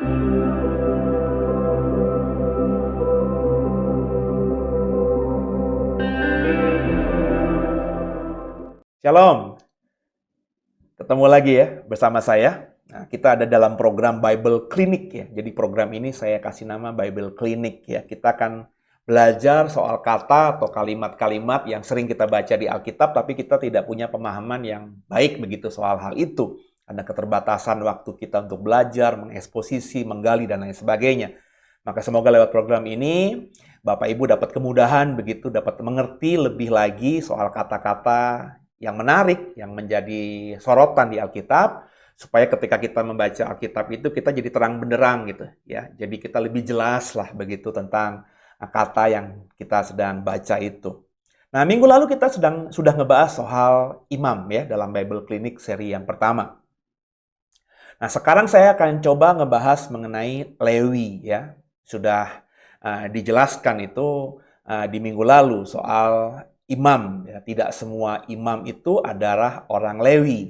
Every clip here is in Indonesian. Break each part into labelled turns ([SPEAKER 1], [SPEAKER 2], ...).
[SPEAKER 1] Shalom, ketemu lagi ya bersama saya. Nah, kita ada dalam program Bible Clinic ya. Jadi program ini saya kasih nama Bible Clinic ya. Kita akan belajar soal kata atau kalimat-kalimat yang sering kita baca di Alkitab, tapi kita tidak punya pemahaman yang baik begitu soal hal itu. Ada keterbatasan waktu kita untuk belajar, mengeksposisi, menggali, dan lain sebagainya. Maka semoga lewat program ini, Bapak Ibu dapat kemudahan begitu, dapat mengerti lebih lagi soal kata-kata yang menarik, yang menjadi sorotan di Alkitab, supaya ketika kita membaca Alkitab itu kita jadi terang benderang gitu ya. Jadi kita lebih jelas lah begitu tentang kata yang kita sedang baca itu. Nah, minggu lalu kita sudah ngebahas soal imam ya dalam Bible Clinic seri yang pertama. Nah, sekarang saya akan coba ngebahas mengenai Lewi ya. Sudah dijelaskan itu di minggu lalu soal imam ya. Tidak semua imam itu adalah orang Lewi.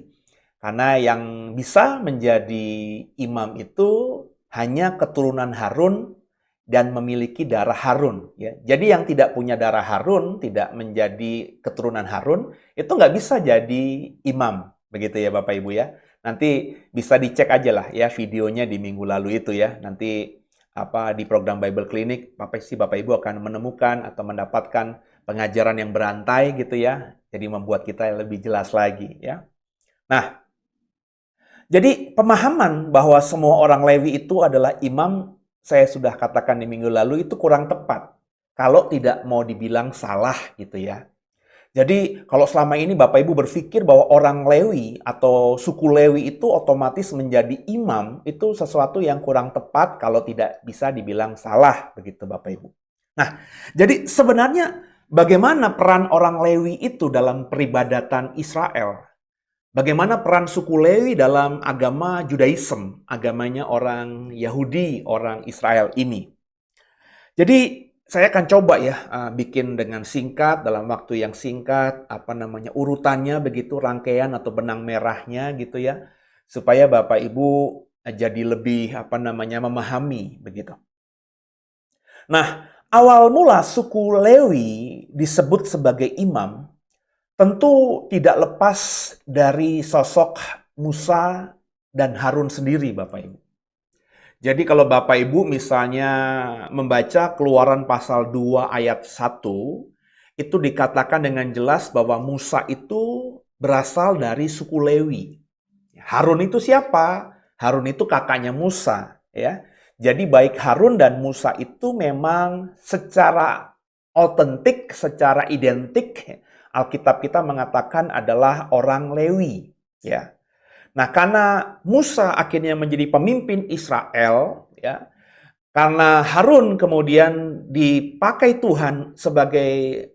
[SPEAKER 1] Karena yang bisa menjadi imam itu hanya keturunan Harun dan memiliki darah Harun ya. Jadi yang tidak punya darah Harun, tidak menjadi keturunan Harun, itu nggak bisa jadi imam. Begitu ya Bapak Ibu ya. Nanti bisa dicek aja lah ya videonya di minggu lalu itu ya. Nanti di program Bible Clinic, Bapak Ibu akan menemukan atau mendapatkan pengajaran yang berantai gitu ya. Jadi membuat kita lebih jelas lagi ya. Nah, jadi pemahaman bahwa semua orang Lewi itu adalah imam, saya sudah katakan di minggu lalu itu kurang tepat. Kalau tidak mau dibilang salah gitu ya. Jadi kalau selama ini Bapak Ibu berpikir bahwa orang Lewi atau suku Lewi itu otomatis menjadi imam, itu sesuatu yang kurang tepat kalau tidak bisa dibilang salah begitu Bapak Ibu. Nah, jadi sebenarnya bagaimana peran orang Lewi itu dalam peribadatan Israel? Bagaimana peran suku Lewi dalam agama Judaism, agamanya orang Yahudi, orang Israel ini? Jadi saya akan coba ya bikin dengan singkat dalam waktu yang singkat urutannya begitu rangkaian atau benang merahnya gitu ya supaya Bapak Ibu jadi lebih memahami begitu. Nah, awal mula suku Lewi disebut sebagai imam tentu tidak lepas dari sosok Musa dan Harun sendiri Bapak Ibu. Jadi kalau Bapak Ibu misalnya membaca Keluaran pasal 2 ayat 1, itu dikatakan dengan jelas bahwa Musa itu berasal dari suku Lewi. Harun itu siapa? Harun itu kakaknya Musa, ya. Jadi baik Harun dan Musa itu memang secara otentik, secara identik, Alkitab kita mengatakan adalah orang Lewi, ya. Nah, karena Musa akhirnya menjadi pemimpin Israel, ya, karena Harun kemudian dipakai Tuhan sebagai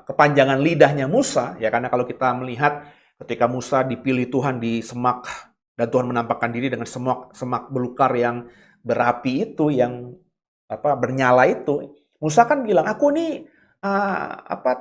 [SPEAKER 1] kepanjangan lidahnya Musa, ya, karena kalau kita melihat ketika Musa dipilih Tuhan di semak dan Tuhan menampakkan diri dengan semak belukar yang berapi itu, yang bernyala itu, Musa kan bilang, aku nih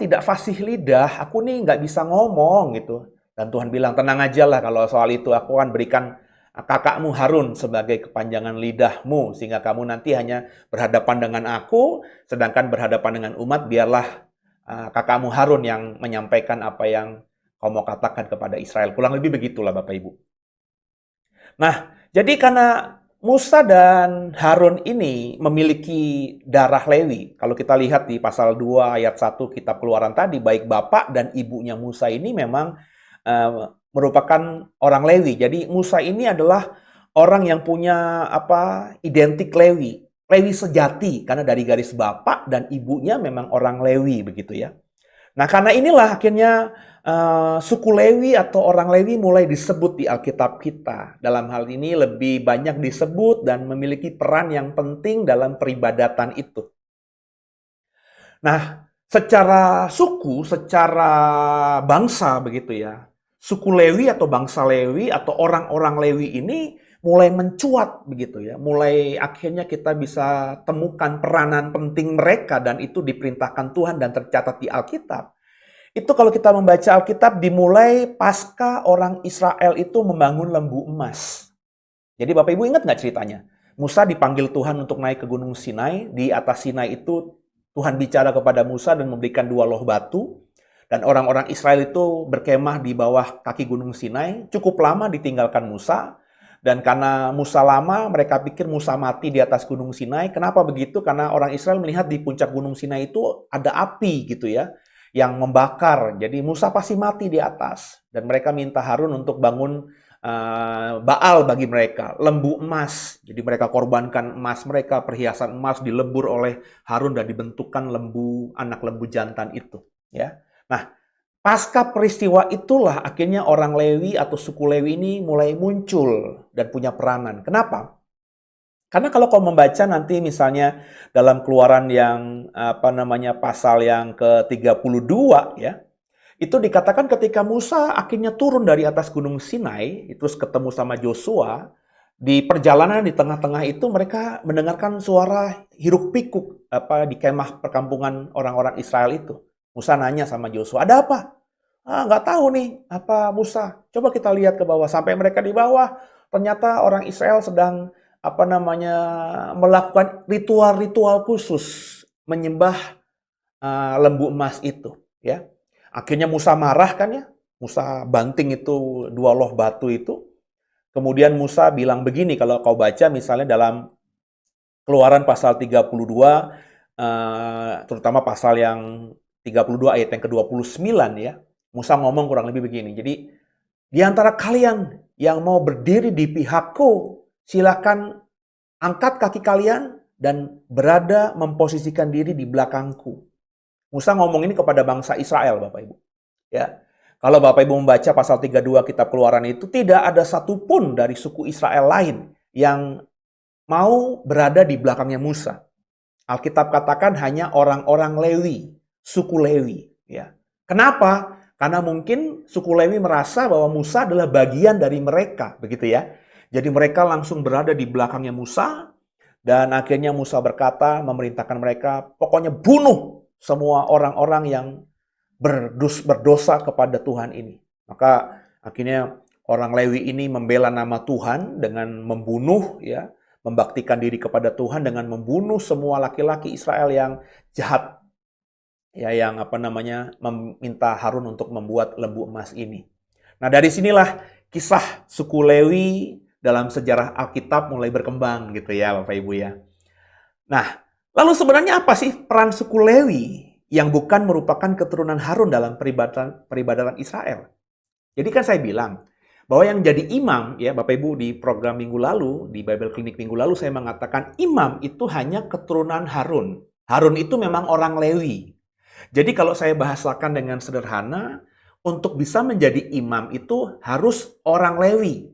[SPEAKER 1] tidak fasih lidah, aku nih nggak bisa ngomong gitu. Dan Tuhan bilang, tenang aja lah kalau soal itu, aku akan berikan kakakmu Harun sebagai kepanjangan lidahmu, sehingga kamu nanti hanya berhadapan dengan aku, sedangkan berhadapan dengan umat, biarlah kakakmu Harun yang menyampaikan apa yang kau mau katakan kepada Israel. Kurang lebih begitulah Bapak Ibu. Nah, jadi karena Musa dan Harun ini memiliki darah Lewi. Kalau kita lihat di pasal 2 ayat 1 kitab Keluaran tadi, baik bapak dan ibunya Musa ini memang merupakan orang Lewi. Jadi Musa ini adalah orang yang punya identik Lewi. Lewi sejati karena dari garis bapak dan ibunya memang orang Lewi begitu ya. Nah, karena inilah akhirnya suku Lewi atau orang Lewi mulai disebut di Alkitab kita. Dalam hal ini lebih banyak disebut dan memiliki peran yang penting dalam peribadatan itu. Nah, secara suku, secara bangsa begitu ya, suku Lewi atau bangsa Lewi atau orang-orang Lewi ini mulai mencuat begitu ya. Mulai akhirnya kita bisa temukan peranan penting mereka dan itu diperintahkan Tuhan dan tercatat di Alkitab. Itu kalau kita membaca Alkitab dimulai pasca orang Israel itu membangun lembu emas. Jadi Bapak Ibu ingat nggak ceritanya? Musa dipanggil Tuhan untuk naik ke Gunung Sinai. Di atas Sinai itu Tuhan bicara kepada Musa dan memberikan 2 loh batu. Dan orang-orang Israel itu berkemah di bawah kaki Gunung Sinai. Cukup lama ditinggalkan Musa. Dan karena Musa lama, mereka pikir Musa mati di atas Gunung Sinai. Kenapa begitu? Karena orang Israel melihat di puncak Gunung Sinai itu ada api gitu ya, yang membakar. Jadi Musa pasti mati di atas. Dan mereka minta Harun untuk bangun Baal bagi mereka, lembu emas. Jadi mereka korbankan emas mereka, perhiasan emas dilebur oleh Harun dan dibentukkan lembu, anak lembu jantan itu. Ya. Nah, pasca peristiwa itulah akhirnya orang Lewi atau suku Lewi ini mulai muncul dan punya peranan. Kenapa? Karena kalau kau membaca nanti misalnya dalam Keluaran yang pasal yang ke-32 ya, itu dikatakan ketika Musa akhirnya turun dari atas Gunung Sinai, terus ketemu sama Joshua, di perjalanan di tengah-tengah itu mereka mendengarkan suara hiruk-pikuk di kemah perkampungan orang-orang Israel itu. Musa nanya sama Joshua, ada apa? Nggak tahu nih, apa Musa? Coba kita lihat ke bawah. Sampai mereka di bawah, ternyata orang Israel sedang melakukan ritual-ritual khusus menyembah lembu emas itu, ya. Akhirnya Musa marah kan ya. Musa banting itu 2 loh batu itu. Kemudian Musa bilang begini, kalau kau baca misalnya dalam Keluaran pasal 32, terutama pasal yang 32 ayat yang ke-29 ya. Musa ngomong kurang lebih begini. Jadi, di antara kalian yang mau berdiri di pihakku, silakan angkat kaki kalian dan berada memposisikan diri di belakangku. Musa ngomong ini kepada bangsa Israel, Bapak Ibu. Ya. Kalau Bapak Ibu membaca pasal 32 kitab Keluaran itu, tidak ada satupun dari suku Israel lain yang mau berada di belakangnya Musa. Alkitab katakan hanya orang-orang Lewi, suku Lewi. Ya. Kenapa? Karena mungkin suku Lewi merasa bahwa Musa adalah bagian dari mereka, begitu ya. Jadi mereka langsung berada di belakangnya Musa, dan akhirnya Musa berkata, memerintahkan mereka, pokoknya bunuh semua orang-orang yang berdosa kepada Tuhan ini. Maka akhirnya orang Lewi ini membela nama Tuhan dengan membunuh, ya, membaktikan diri kepada Tuhan dengan membunuh semua laki-laki Israel yang jahat, ya, yang meminta Harun untuk membuat lembu emas ini. Nah, dari sinilah kisah suku Lewi dalam sejarah Alkitab mulai berkembang gitu ya, Bapak Ibu ya. Nah, lalu sebenarnya apa sih peran suku Lewi yang bukan merupakan keturunan Harun dalam peribadatan Israel? Jadi kan saya bilang bahwa yang jadi imam, ya Bapak Ibu, di program minggu lalu, di Bible Clinic minggu lalu saya mengatakan imam itu hanya keturunan Harun. Harun itu memang orang Lewi. Jadi kalau saya bahasakan dengan sederhana, untuk bisa menjadi imam itu harus orang Lewi.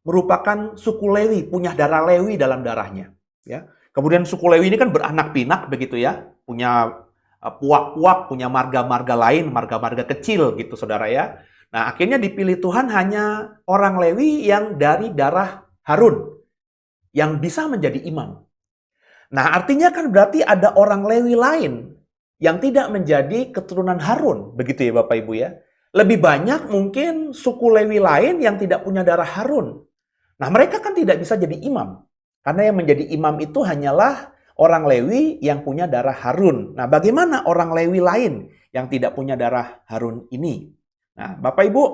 [SPEAKER 1] Merupakan suku Lewi, punya darah Lewi dalam darahnya. Ya. Kemudian suku Lewi ini kan beranak pinak begitu ya, punya puak-puak, punya marga-marga lain, marga-marga kecil gitu saudara ya. Nah akhirnya dipilih Tuhan hanya orang Lewi yang dari darah Harun, yang bisa menjadi imam. Nah artinya kan berarti ada orang Lewi lain yang tidak menjadi keturunan Harun, begitu ya Bapak Ibu ya. Lebih banyak mungkin suku Lewi lain yang tidak punya darah Harun. Nah mereka kan tidak bisa jadi imam. Karena yang menjadi imam itu hanyalah orang Lewi yang punya darah Harun. Nah, bagaimana orang Lewi lain yang tidak punya darah Harun ini? Nah, Bapak Ibu,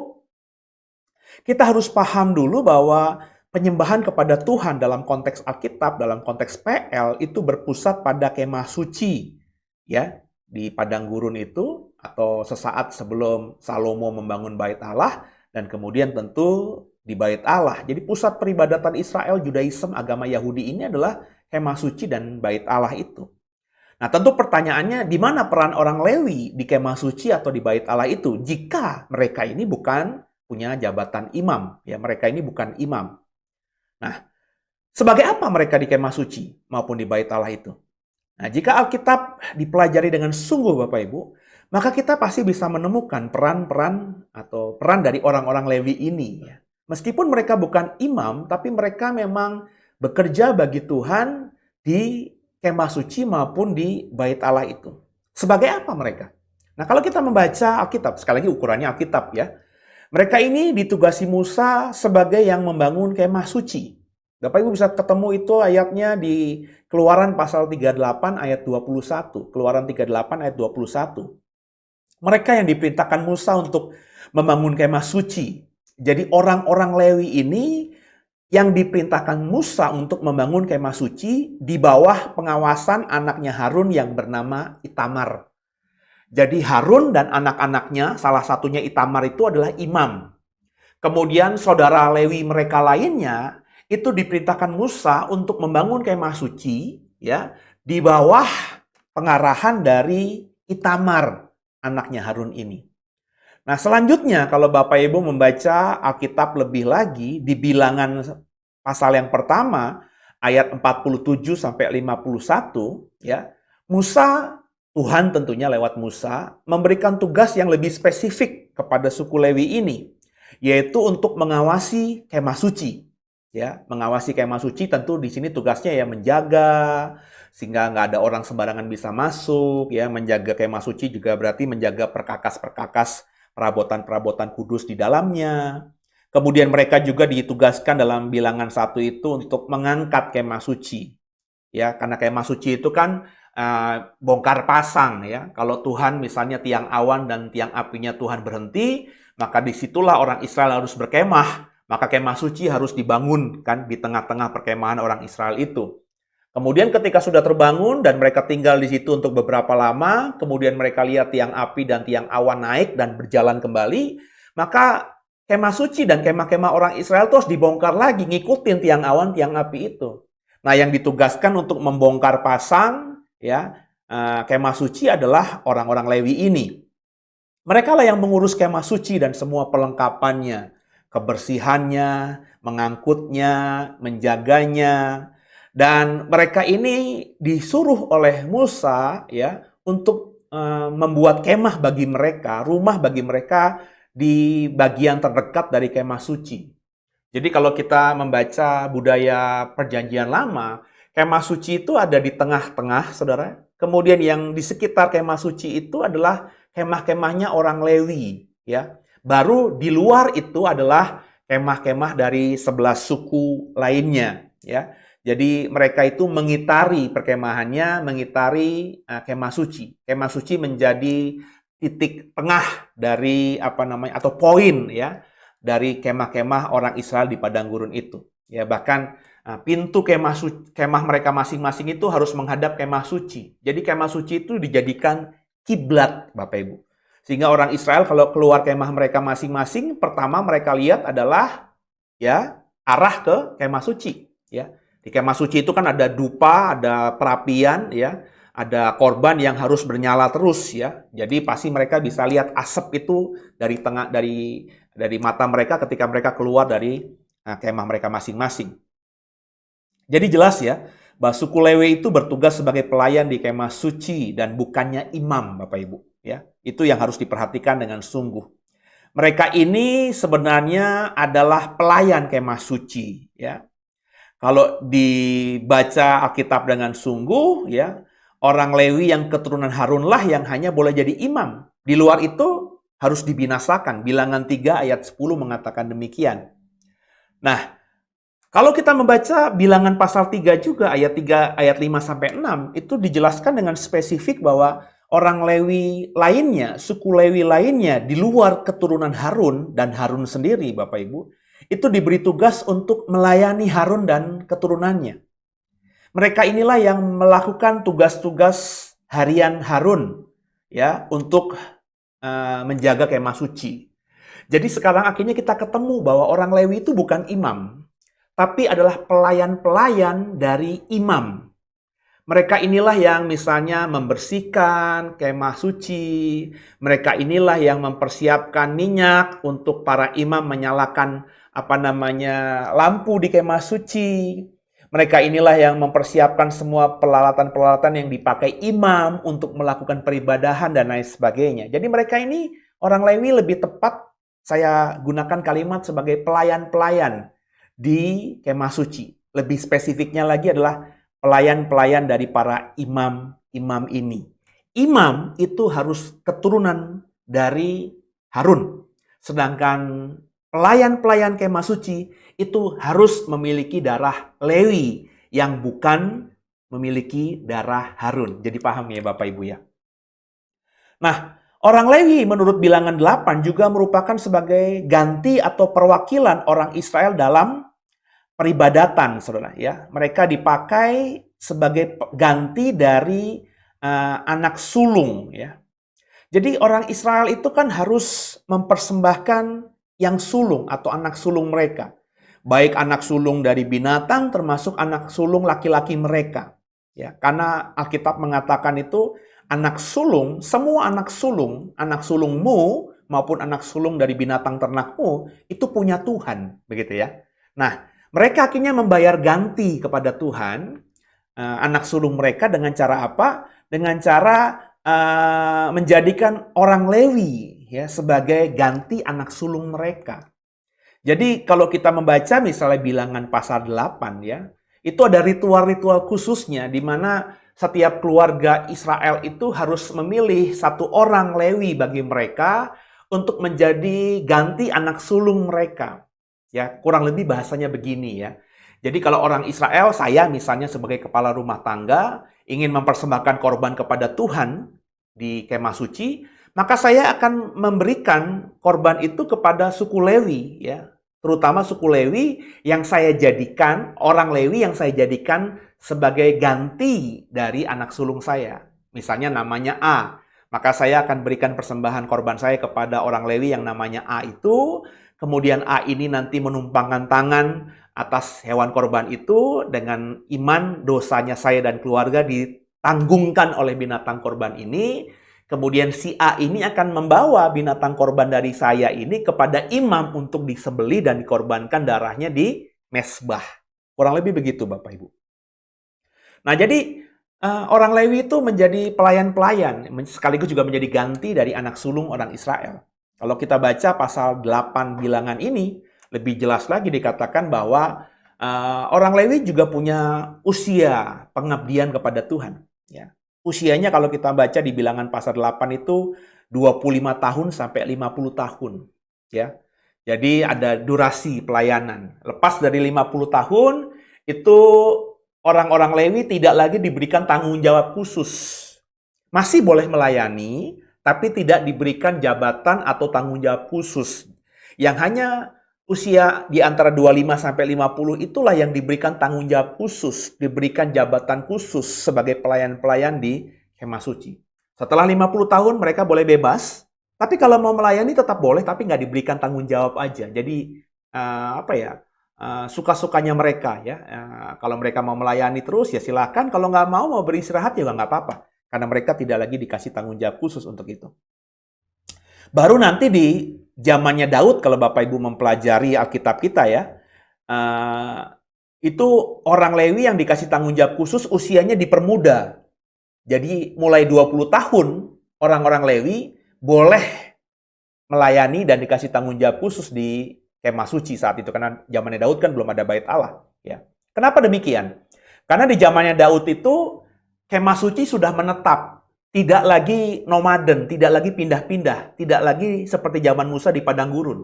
[SPEAKER 1] kita harus paham dulu bahwa penyembahan kepada Tuhan dalam konteks Alkitab, dalam konteks PL itu berpusat pada kemah suci. Ya, di padang gurun itu atau sesaat sebelum Salomo membangun bait Allah dan kemudian tentu di bait Allah. Jadi pusat peribadatan Israel, Judaism, agama Yahudi ini adalah kemah suci dan bait Allah itu. Nah tentu pertanyaannya, di mana peran orang Lewi di kemah suci atau di bait Allah itu? Jika mereka ini bukan punya jabatan imam, ya mereka ini bukan imam. Nah, sebagai apa mereka di kemah suci maupun di bait Allah itu? Nah, jika Alkitab dipelajari dengan sungguh Bapak Ibu, maka kita pasti bisa menemukan peran-peran atau peran dari orang-orang Lewi ini, ya. Meskipun mereka bukan imam, tapi mereka memang bekerja bagi Tuhan di kemah suci maupun di bait Allah itu. Sebagai apa mereka? Nah, kalau kita membaca Alkitab, sekali lagi ukurannya Alkitab ya. Mereka ini ditugasi Musa sebagai yang membangun kemah suci. Bapak Ibu bisa ketemu itu ayatnya di Keluaran pasal 38 ayat 21. Keluaran 38 ayat 21. Mereka yang diperintahkan Musa untuk membangun kemah suci. Jadi orang-orang Lewi ini yang diperintahkan Musa untuk membangun kemah suci di bawah pengawasan anaknya Harun yang bernama Itamar. Jadi Harun dan anak-anaknya, salah satunya Itamar itu adalah imam. Kemudian saudara Lewi mereka lainnya itu diperintahkan Musa untuk membangun kemah suci ya di bawah pengarahan dari Itamar, anaknya Harun ini. Nah, selanjutnya kalau Bapak Ibu membaca Alkitab lebih lagi di Bilangan pasal yang pertama ayat 47 sampai 51 ya, Musa, Tuhan tentunya lewat Musa memberikan tugas yang lebih spesifik kepada suku Lewi ini, yaitu untuk mengawasi kemah suci. Ya, mengawasi kemah suci tentu di sini tugasnya ya menjaga sehingga nggak ada orang sembarangan bisa masuk, ya, menjaga kemah suci juga berarti menjaga perkakas-perkakas perabotan-perabotan kudus di dalamnya. Kemudian mereka juga ditugaskan dalam Bilangan 1 itu untuk mengangkat kemah suci. Ya, karena kemah suci itu kan bongkar pasang ya. Kalau Tuhan misalnya tiang awan dan tiang apinya Tuhan berhenti, maka disitulah orang Israel harus berkemah. Maka kemah suci harus dibangun kan di tengah-tengah perkemahan orang Israel itu. Kemudian ketika sudah terbangun dan mereka tinggal di situ untuk beberapa lama, kemudian mereka lihat tiang api dan tiang awan naik dan berjalan kembali, maka kemah suci dan kemah-kemah orang Israel terus dibongkar lagi, ngikutin tiang awan, tiang api itu. Nah, yang ditugaskan untuk membongkar pasang ya kemah suci adalah orang-orang Lewi ini. Mereka lah yang mengurus kemah suci dan semua perlengkapannya, kebersihannya, mengangkutnya, menjaganya. Dan mereka ini disuruh oleh Musa ya untuk membuat kemah bagi mereka, rumah bagi mereka di bagian terdekat dari kemah suci. Jadi kalau kita membaca budaya perjanjian lama, kemah suci itu ada di tengah-tengah, saudara. Kemudian yang di sekitar kemah suci itu adalah kemah-kemahnya orang Lewi, ya. Baru di luar itu adalah kemah-kemah dari 11 suku lainnya, ya. Jadi mereka itu mengitari perkemahannya, mengitari kemah suci. Kemah suci menjadi titik tengah dari atau poin ya dari kemah-kemah orang Israel di padang gurun itu. Ya, bahkan pintu kemah mereka masing-masing itu harus menghadap kemah suci. Jadi kemah suci itu dijadikan kiblat, Bapak Ibu. Sehingga orang Israel kalau keluar kemah mereka masing-masing, pertama mereka lihat adalah ya arah ke kemah suci, ya. Di kemah suci itu kan ada dupa, ada perapian, ya, ada korban yang harus bernyala terus, ya. Jadi pasti mereka bisa lihat asap itu dari mata mereka ketika mereka keluar dari kemah mereka masing-masing. Jadi jelas ya, bahwa suku Lewi itu bertugas sebagai pelayan di kemah suci dan bukannya imam, Bapak Ibu. Ya, itu yang harus diperhatikan dengan sungguh. Mereka ini sebenarnya adalah pelayan kemah suci, ya. Kalau dibaca Alkitab dengan sungguh, ya, orang Lewi yang keturunan Harunlah yang hanya boleh jadi imam. Di luar itu harus dibinasakan. Bilangan 3 ayat 10 mengatakan demikian. Nah, kalau kita membaca Bilangan pasal 3 juga ayat 3 ayat 5 sampai 6 itu dijelaskan dengan spesifik bahwa orang Lewi lainnya, suku Lewi lainnya di luar keturunan Harun dan Harun sendiri, Bapak Ibu, itu diberi tugas untuk melayani Harun dan keturunannya. Mereka inilah yang melakukan tugas-tugas harian Harun ya untuk menjaga kemah suci. Jadi sekarang akhirnya kita ketemu bahwa orang Lewi itu bukan imam, tapi adalah pelayan-pelayan dari imam. Mereka inilah yang misalnya membersihkan kemah suci. Mereka inilah yang mempersiapkan minyak untuk para imam menyalakan lampu di kemah suci. Mereka inilah yang mempersiapkan semua peralatan-peralatan yang dipakai imam untuk melakukan peribadahan dan lain sebagainya. Jadi mereka ini orang Lewi lebih tepat saya gunakan kalimat sebagai pelayan-pelayan di kemah suci. Lebih spesifiknya lagi adalah pelayan-pelayan dari para imam-imam ini. Imam itu harus keturunan dari Harun. Sedangkan pelayan-pelayan kemah suci itu harus memiliki darah Lewi yang bukan memiliki darah Harun. Jadi paham ya Bapak Ibu ya. Nah, orang Lewi menurut Bilangan 8 juga merupakan sebagai ganti atau perwakilan orang Israel dalam peribadatan, saudara ya. Mereka dipakai sebagai ganti dari anak sulung ya. Jadi orang Israel itu kan harus mempersembahkan yang sulung atau anak sulung mereka. Baik anak sulung dari binatang termasuk anak sulung laki-laki mereka. Ya, karena Alkitab mengatakan itu anak sulung, semua anak sulungmu maupun anak sulung dari binatang ternakmu itu punya Tuhan, begitu ya. Nah, mereka akhirnya membayar ganti kepada Tuhan anak sulung mereka dengan cara apa? Dengan cara menjadikan orang Lewi ya sebagai ganti anak sulung mereka. Jadi kalau kita membaca misalnya Bilangan pasal 8 ya, itu ada ritual-ritual khususnya di mana setiap keluarga Israel itu harus memilih satu orang Lewi bagi mereka untuk menjadi ganti anak sulung mereka. Ya, kurang lebih bahasanya begini ya. Jadi kalau orang Israel, saya misalnya sebagai kepala rumah tangga, ingin mempersembahkan korban kepada Tuhan di kemah suci, maka saya akan memberikan korban itu kepada suku Lewi, ya, terutama suku Lewi yang saya jadikan, orang Lewi yang saya jadikan sebagai ganti dari anak sulung saya. Misalnya namanya A, maka saya akan berikan persembahan korban saya kepada orang Lewi yang namanya A itu, kemudian A ini nanti menumpangkan tangan atas hewan korban itu dengan iman dosanya saya dan keluarga ditanggungkan oleh binatang korban ini. Kemudian si A ini akan membawa binatang korban dari saya ini kepada imam untuk disembelih dan dikorbankan darahnya di mesbah. Kurang lebih begitu Bapak Ibu. Nah jadi orang Lewi itu menjadi pelayan-pelayan, sekaligus juga menjadi ganti dari anak sulung orang Israel. Kalau kita baca pasal 8 Bilangan ini, lebih jelas lagi dikatakan bahwa orang Lewi juga punya usia pengabdian kepada Tuhan. Ya. Usianya kalau kita baca di Bilangan pasal 8 itu 25 tahun sampai 50 tahun. Ya. Jadi ada durasi pelayanan. Lepas dari 50 tahun, itu orang-orang Lewi tidak lagi diberikan tanggung jawab khusus. Masih boleh melayani, tapi tidak diberikan jabatan atau tanggung jawab khusus. Yang hanya usia di antara 25 sampai 50 itulah yang diberikan tanggung jawab khusus, diberikan jabatan khusus sebagai pelayan-pelayan di kemah suci. Setelah 50 tahun mereka boleh bebas, tapi kalau mau melayani tetap boleh, tapi nggak diberikan tanggung jawab aja. Jadi suka-sukanya mereka ya. Kalau mereka mau melayani terus ya silakan, kalau nggak mau beristirahat juga nggak apa-apa, karena mereka tidak lagi dikasih tanggung jawab khusus untuk itu. Baru nanti di zamannya Daud, kalau Bapak Ibu mempelajari Alkitab kita ya, itu orang Lewi yang dikasih tanggung jawab khusus usianya dipermuda. Jadi mulai 20 tahun orang-orang Lewi boleh melayani dan dikasih tanggung jawab khusus di kemah suci saat itu. Karena zamannya Daud kan belum ada bait Allah. Ya. Kenapa demikian? Karena di zamannya Daud itu kemah suci sudah menetap. Tidak lagi nomaden, tidak lagi pindah-pindah, tidak lagi seperti zaman Musa di padang gurun.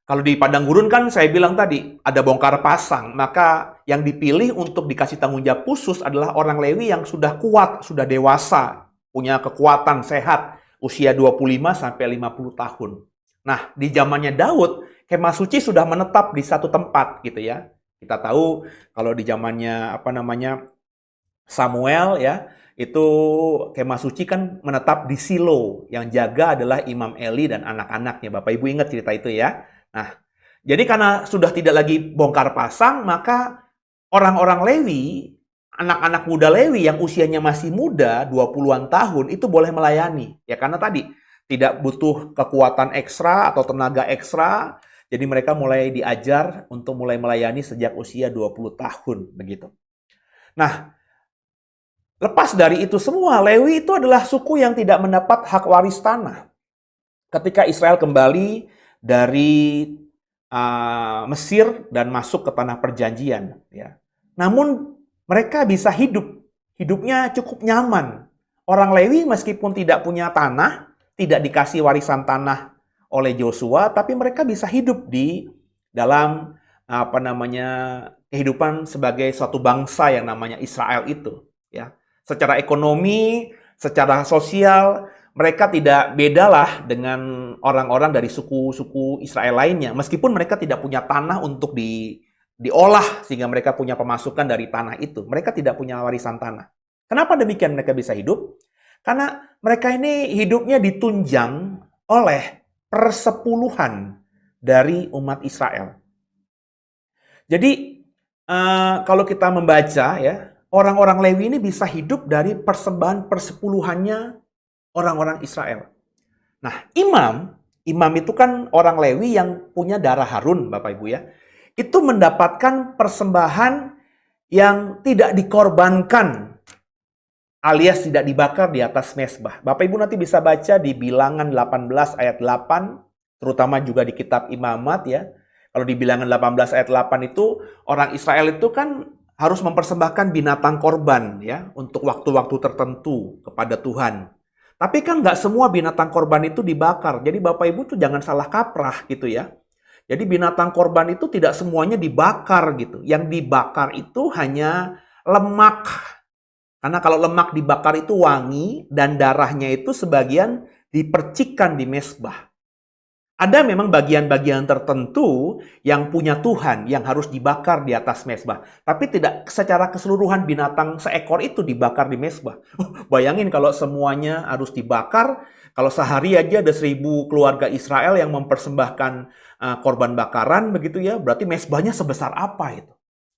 [SPEAKER 1] Kalau di padang gurun kan saya bilang tadi, ada bongkar pasang, maka yang dipilih untuk dikasih tanggung jawab khusus adalah orang Lewi yang sudah kuat, sudah dewasa, punya kekuatan, sehat, usia 25 sampai 50 tahun. Nah, di zamannya Daud, kemah suci sudah menetap di satu tempat gitu ya. Kita tahu kalau di zamannya Samuel ya, itu kemah suci kan menetap di Silo, yang jaga adalah Imam Eli dan anak-anaknya. Bapak Ibu ingat cerita itu ya. Nah, jadi karena sudah tidak lagi bongkar pasang, maka orang-orang Lewi, anak-anak muda Lewi yang usianya masih muda, 20-an tahun, itu boleh melayani. Ya karena tadi tidak butuh kekuatan ekstra atau tenaga ekstra, jadi mereka mulai diajar untuk mulai melayani sejak usia 20 tahun begitu. Nah, lepas dari itu semua, Lewi itu adalah suku yang tidak mendapat hak waris tanah. Ketika Israel kembali dari Mesir dan masuk ke tanah perjanjian. Ya. Namun mereka bisa hidupnya cukup nyaman. Orang Lewi meskipun tidak punya tanah, tidak dikasih warisan tanah oleh Joshua, tapi mereka bisa hidup di dalam kehidupan sebagai suatu bangsa yang namanya Israel itu, ya. Secara ekonomi, secara sosial, mereka tidak bedalah dengan orang-orang dari suku-suku Israel lainnya, meskipun mereka tidak punya tanah untuk diolah sehingga mereka punya pemasukan dari tanah itu. Mereka tidak punya warisan tanah. Kenapa demikian mereka bisa hidup? Karena mereka ini hidupnya ditunjang oleh persepuluhan dari umat Israel. Jadi kalau kita membaca ya, orang-orang Lewi ini bisa hidup dari persembahan persepuluhannya orang-orang Israel. Nah, imam itu kan orang Lewi yang punya darah Harun, Bapak Ibu ya. Itu mendapatkan persembahan yang tidak dikorbankan alias tidak dibakar di atas mezbah. Bapak Ibu nanti bisa baca di Bilangan 18 ayat 8, terutama juga di kitab Imamat ya. Kalau di Bilangan 18 ayat 8 itu, orang Israel itu kan harus mempersembahkan binatang korban ya, untuk waktu-waktu tertentu kepada Tuhan. Tapi kan nggak semua binatang korban itu dibakar. Jadi Bapak Ibu tuh jangan salah kaprah gitu ya. Jadi binatang korban itu tidak semuanya dibakar gitu. Yang dibakar itu hanya lemak. Karena kalau lemak dibakar itu wangi dan darahnya itu sebagian dipercikkan di mezbah. Ada memang bagian-bagian tertentu yang punya Tuhan yang harus dibakar di atas mezbah. Tapi tidak secara keseluruhan binatang seekor itu dibakar di mezbah. Bayangin kalau semuanya harus dibakar, kalau sehari aja ada 1.000 keluarga Israel yang mempersembahkan korban bakaran begitu ya, berarti mezbahnya sebesar apa itu?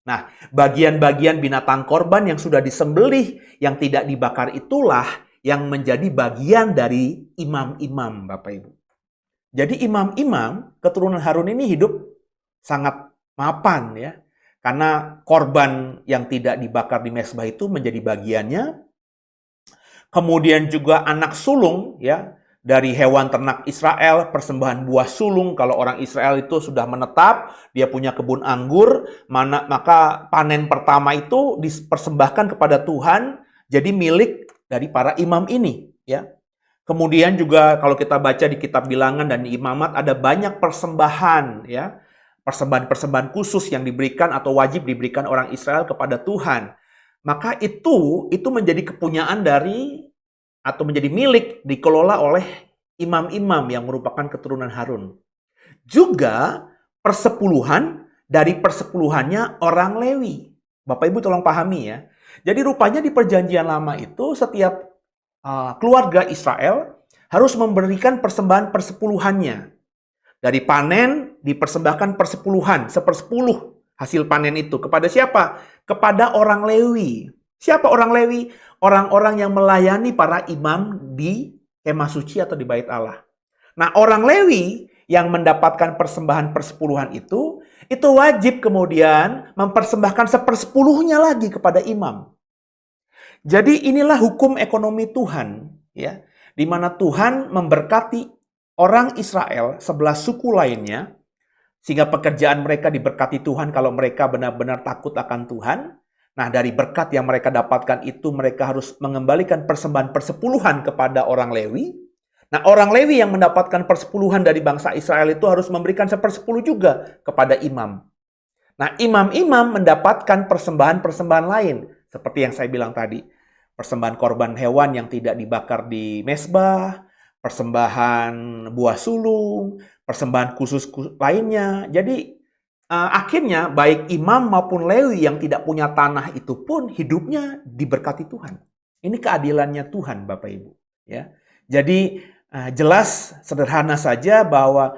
[SPEAKER 1] Nah, bagian-bagian binatang korban yang sudah disembelih, yang tidak dibakar itulah yang menjadi bagian dari imam-imam, Bapak Ibu. Jadi imam-imam keturunan Harun ini hidup sangat mapan ya. Karena korban yang tidak dibakar di mezbah itu menjadi bagiannya. Kemudian juga anak sulung ya, dari hewan ternak Israel, persembahan buah sulung. Kalau orang Israel itu sudah menetap, dia punya kebun anggur, maka panen pertama itu dipersembahkan kepada Tuhan, jadi milik dari para imam ini ya. Kemudian juga kalau kita baca di kitab Bilangan dan di Imamat ada banyak persembahan ya. Persembahan-persembahan khusus yang diberikan atau wajib diberikan orang Israel kepada Tuhan. Maka itu menjadi kepunyaan dari atau menjadi milik dikelola oleh imam-imam yang merupakan keturunan Harun. Juga persepuluhan dari persepuluhannya orang Lewi. Bapak Ibu tolong pahami ya. Jadi rupanya di perjanjian lama itu setiap keluarga Israel harus memberikan persembahan persepuluhannya. Dari panen dipersembahkan persepuluhan, 1/10 hasil panen itu. Kepada siapa? Kepada orang Lewi. Siapa orang Lewi? Orang-orang yang melayani para imam di kemah suci atau di bait Allah. Nah, orang Lewi yang mendapatkan persembahan persepuluhan itu wajib kemudian mempersembahkan 1/10-nya lagi kepada imam. Jadi inilah hukum ekonomi Tuhan, ya, di mana Tuhan memberkati orang Israel 11 suku lainnya, sehingga pekerjaan mereka diberkati Tuhan kalau mereka benar-benar takut akan Tuhan. Nah, dari berkat yang mereka dapatkan itu, mereka harus mengembalikan persembahan persepuluhan kepada orang Lewi. Nah, orang Lewi yang mendapatkan persepuluhan dari bangsa Israel itu harus memberikan 1/10 juga kepada imam. Nah, imam-imam mendapatkan persembahan-persembahan lain. Seperti yang saya bilang tadi, persembahan korban hewan yang tidak dibakar di mezbah, persembahan buah sulung, persembahan khusus lainnya. Jadi akhirnya baik imam maupun Lewi yang tidak punya tanah itu pun hidupnya diberkati Tuhan. Ini keadilannya Tuhan, Bapak Ibu. Ya, jadi jelas sederhana saja bahwa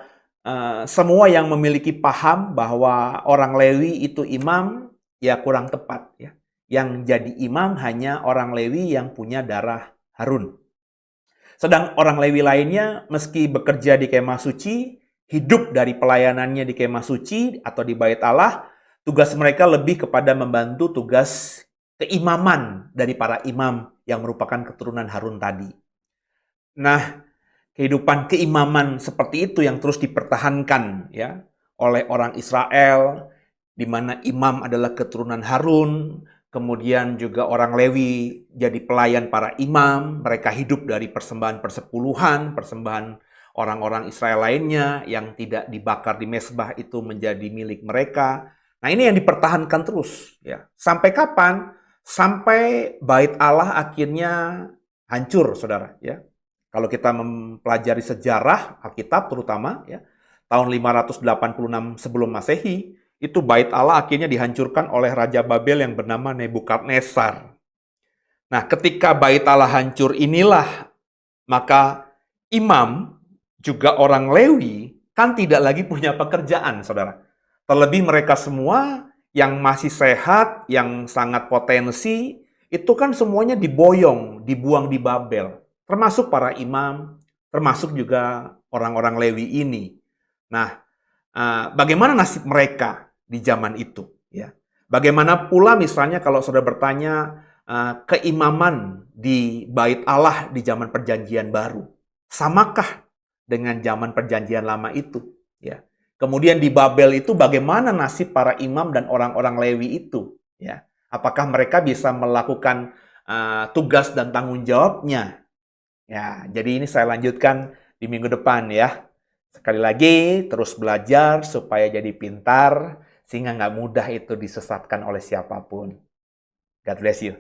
[SPEAKER 1] semua yang memiliki paham bahwa orang Lewi itu imam, ya kurang tepat ya. Yang jadi imam hanya orang Lewi yang punya darah Harun. Sedang orang Lewi lainnya meski bekerja di kemah suci, hidup dari pelayanannya di kemah suci atau di bait Allah, tugas mereka lebih kepada membantu tugas keimaman dari para imam yang merupakan keturunan Harun tadi. Nah, kehidupan keimaman seperti itu yang terus dipertahankan ya oleh orang Israel, di mana imam adalah keturunan Harun, kemudian juga orang Lewi jadi pelayan para imam, mereka hidup dari persembahan persepuluhan, persembahan orang-orang Israel lainnya yang tidak dibakar di mezbah itu menjadi milik mereka. Nah, ini yang dipertahankan terus ya. Sampai kapan? Sampai bait Allah akhirnya hancur, Saudara, ya. Kalau kita mempelajari sejarah Alkitab terutama ya, tahun 586 sebelum Masehi, itu bait Allah akhirnya dihancurkan oleh Raja Babel yang bernama Nebukadnezar. Nah, ketika bait Allah hancur inilah, maka imam, juga orang Lewi, kan tidak lagi punya pekerjaan, Saudara. Terlebih mereka semua yang masih sehat, yang sangat potensi, itu kan semuanya diboyong, dibuang di Babel. Termasuk para imam, termasuk juga orang-orang Lewi ini. Nah, bagaimana nasib mereka di zaman itu? Ya, bagaimana pula misalnya kalau saudara bertanya keimaman di bait Allah di zaman Perjanjian Baru, samakah dengan zaman Perjanjian Lama itu? Ya. Kemudian di Babel itu bagaimana nasib para imam dan orang-orang Lewi itu? Ya, apakah mereka bisa melakukan tugas dan tanggung jawabnya? Ya, jadi ini saya lanjutkan di minggu depan ya. Sekali lagi, terus belajar supaya jadi pintar, sehingga nggak mudah itu disesatkan oleh siapapun. God bless you.